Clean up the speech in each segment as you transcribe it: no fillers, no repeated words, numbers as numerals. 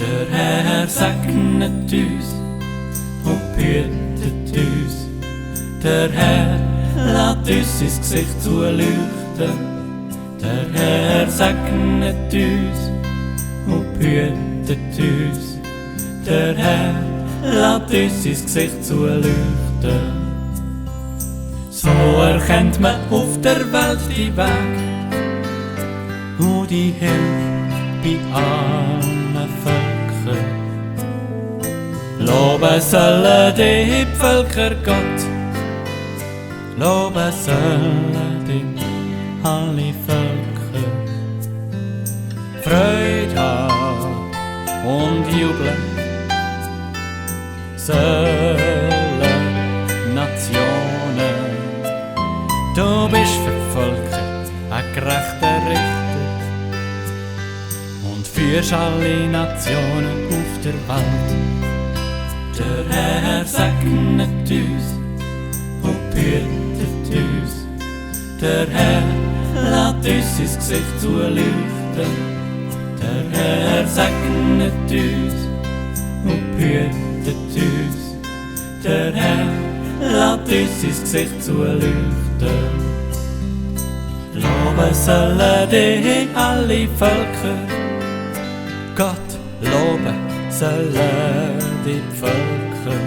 Der Herr segnet uns und behütet uns. Der Herr lässt uns ins Gesicht zuleuchten. Der Herr segnet uns und behütet uns. Der Herr lässt uns ins Gesicht zuleuchten. So erkennt man auf der Welt die Weg und die Hilfe bei allen Völkern. Loben sollen die Völker Gott, loben sollen die alle Völker. Freude haben und jubeln sollen Nationen. Du bist für die Völker ein gerechter Richter und führst alle Nationen auf der Welt. Der Herr segnet uns und behütet uns. Der Herr lässt uns ins Gesicht zuleuchten. Der Herr segnet uns und behütet uns. Der Herr lässt uns ins Gesicht zuleuchten. Loben sollen die alle Völker, Gott loben sollen die Völker.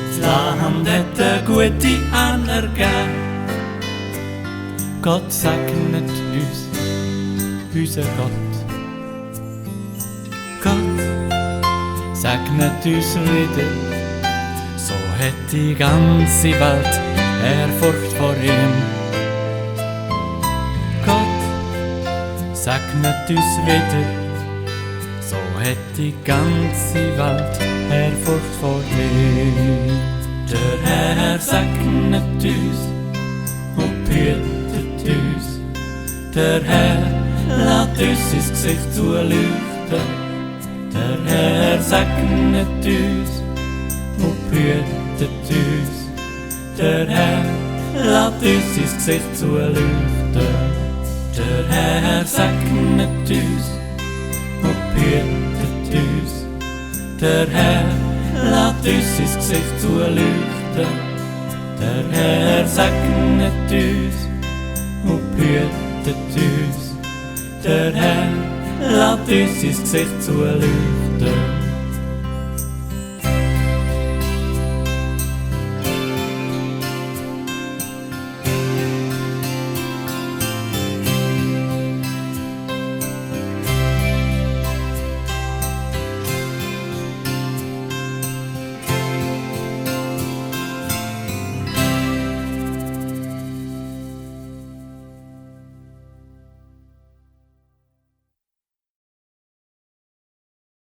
Das Land hat eine gute Ernte gegeben. Gott segnet uns, unser Gott. Gott segnet uns wieder, so hat die ganze Welt Ehrfurcht vor ihm. Gott segnet uns wieder, so hat die ganze Welt Ehrfurcht vor ihm. Der Herr segnet uns und behütet uns. Der Herr lässt uns ins Gesicht zuleuchten. Der Herr segnet uns und behütet uns. Der Herr lässt uns ins Gesicht zuleuchten. Der Herr segnet uns und behütet uns. Der Herr lässt uns ins Gesicht zuleuchten. Der Herr segnet uns und behütet uns. Der Herr lässt uns ins Gesicht zuleuchten.